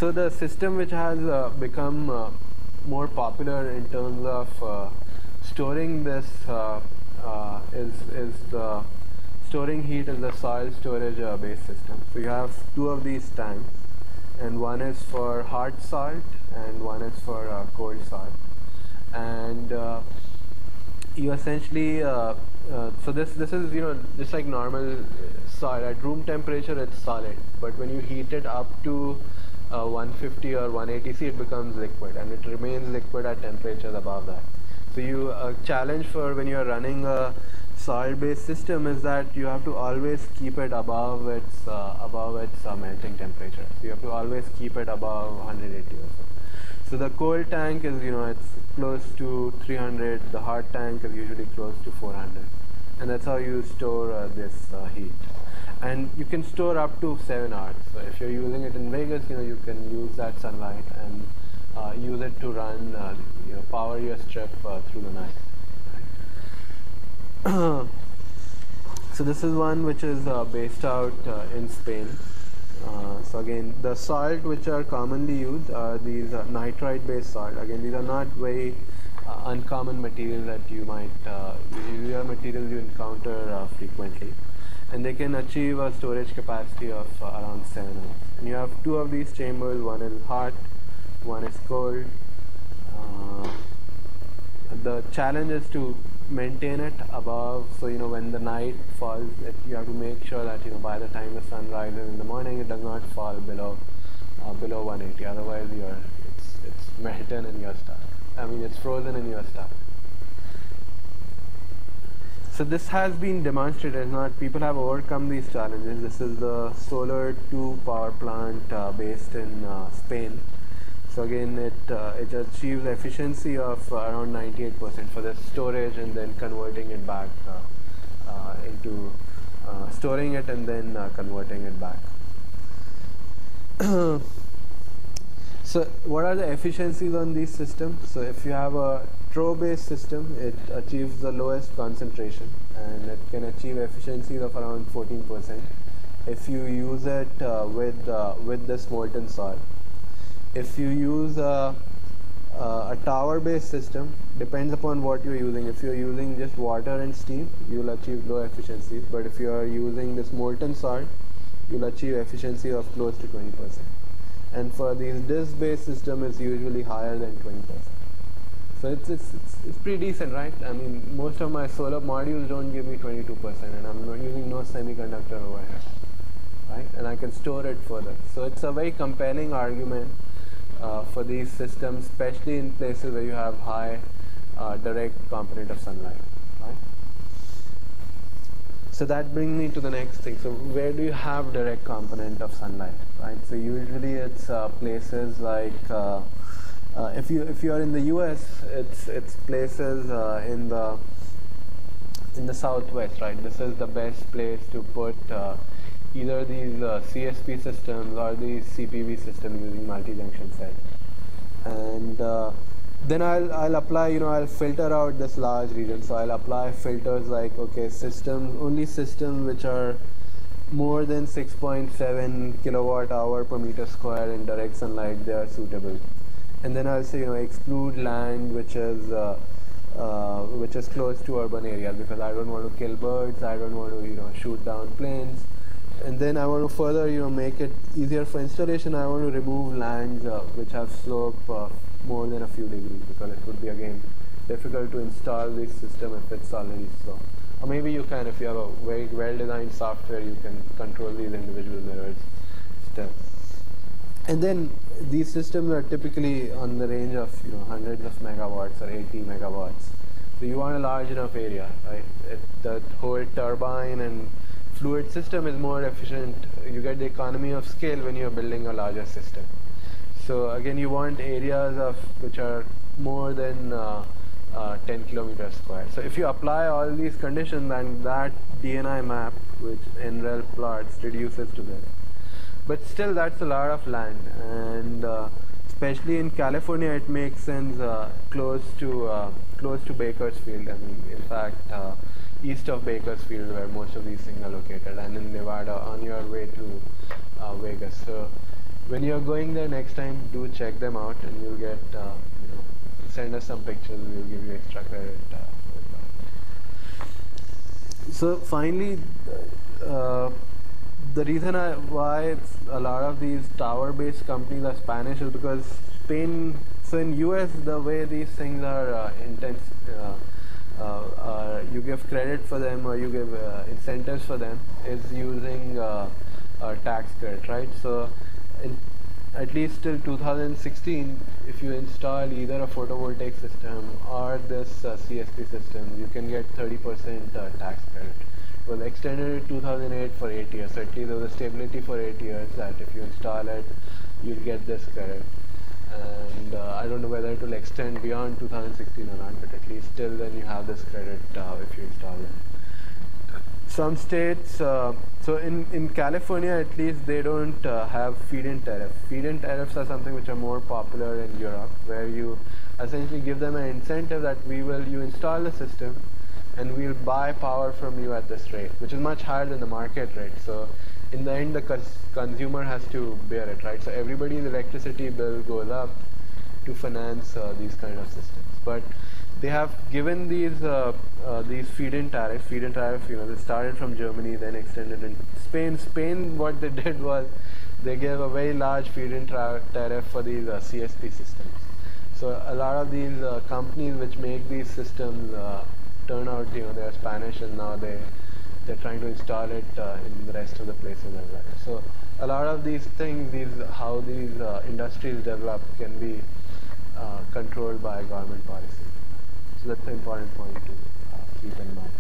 So the system which has become more popular in terms of storing this is the storing heat is the soil storage based system. So you have two of these tanks, and one is for hard salt and one is for cold salt, and you essentially so this is just like normal soil at room temperature. It's solid, but when you heat it up to 150 or 180 C, it becomes liquid, and it remains liquid at temperatures above that. So you challenge for when you are running a soil-based system is that you have to always keep it above its melting temperature. So you have to always keep it above 180 or so. So the cold tank is it's close to 300. The hard tank is usually close to 400, and that's how you store this heat. And you can store up to 7 hours. So if you're using it in Vegas, you can use that sunlight and use it to run, power your strip through the night. Right? So this is one which is based out in Spain. So again, the salt which are commonly used are these nitrite-based salt. Again, these are not very uncommon materials that you might. These are materials you encounter frequently, and they can achieve a storage capacity of around 7 hours. And you have two of these chambers. One is hot, one is cold. The challenge is to maintain it above, so when the night falls, you have to make sure that by the time the sun rises in the morning, it does not fall below 180. Otherwise, it's melted and you're stuck. I mean, it's frozen and you're stuck. So this has been demonstrated. Not people have overcome these challenges. This is the Solar 2 power plant based in Spain. So again, it achieves efficiency of around 98% for the storage and then converting it back into storing it and then converting it back. So what are the efficiencies on these systems? So if you have a TRO-based system, it achieves the lowest concentration, and it can achieve efficiencies of around 14% if you use it with this molten salt. If you use a tower-based system, depends upon what you're using. If you're using just water and steam, you'll achieve low efficiencies. But if you are using this molten salt, you'll achieve efficiency of close to 20%. And for these disk-based system, it's usually higher than 20%. So it's pretty decent, right? I mean, most of my solar modules don't give me 22%, and I'm not using no semiconductor over here, right? And I can store it further. So it's a very compelling argument for these systems, especially in places where you have high direct component of sunlight, right? So that brings me to the next thing. So where do you have direct component of sunlight, right? So usually it's places like if you are in the U.S., it's places in the southwest, right? This is the best place to put either these CSP systems or these CPV systems using multi-junction set. And then I'll apply, I'll filter out this large region. So I'll apply filters like, okay, only systems which are more than 6.7 kilowatt hour per meter square in direct sunlight, they are suitable. And then I'll say, exclude land which is close to urban areas, because I don't want to kill birds, I don't want to, shoot down planes. And then I want to further, make it easier for installation. I want to remove lands which have slope more than a few degrees, because it would be again difficult to install this system if it's already slow. Or maybe you can, if you have a very well-designed software, you can control these individual mirrors still. And then these systems are typically on the range of hundreds of megawatts or 80 megawatts. So you want a large enough area, right? The whole turbine and fluid system is more efficient. You get the economy of scale when you're building a larger system. So again, you want areas which are more than 10 kilometers square. So if you apply all these conditions, then that DNI map, which NREL plots, reduces to this. But still, that's a lot of land, and especially in California, it makes sense close to Bakersfield. I mean, in fact, east of Bakersfield, where most of these things are located, and in Nevada, on your way to Vegas. So when you're going there next time, do check them out, and you'll get send us some pictures. We'll give you extra credit. So finally, the reason why a lot of these tower-based companies are Spanish is because Spain. So in US, the way these things are intense, you give credit for them or you give incentives for them is using a tax credit, right? So at least till 2016, if you install either a photovoltaic system or this CSP system, you can get 30% tax credit. It was extended in 2008 for 8 years, so at least there was a stability for 8 years that if you install it, you'll get this credit. And I don't know whether it will extend beyond 2016 or not, but at least till then you have this credit if you install it. Some states, so in California at least, they don't have feed-in tariff. Feed-in tariffs are something which are more popular in Europe, where you essentially give them an incentive that you install the system and we'll buy power from you at this rate, which is much higher than the market rate. So in the end, the consumer has to bear it, right? So everybody's electricity bill goes up to finance these kind of systems. But they have given these feed-in tariff. Feed-in tariff, they started from Germany, then extended in Spain. Spain, what they did was they gave a very large feed-in tariff for these CSP systems. So a lot of these companies which make these systems turn out, they're Spanish, and now they're trying to install it in the rest of the places as well. So a lot of these things, how these industries develop, can be controlled by government policy. So that's an important point to keep in mind.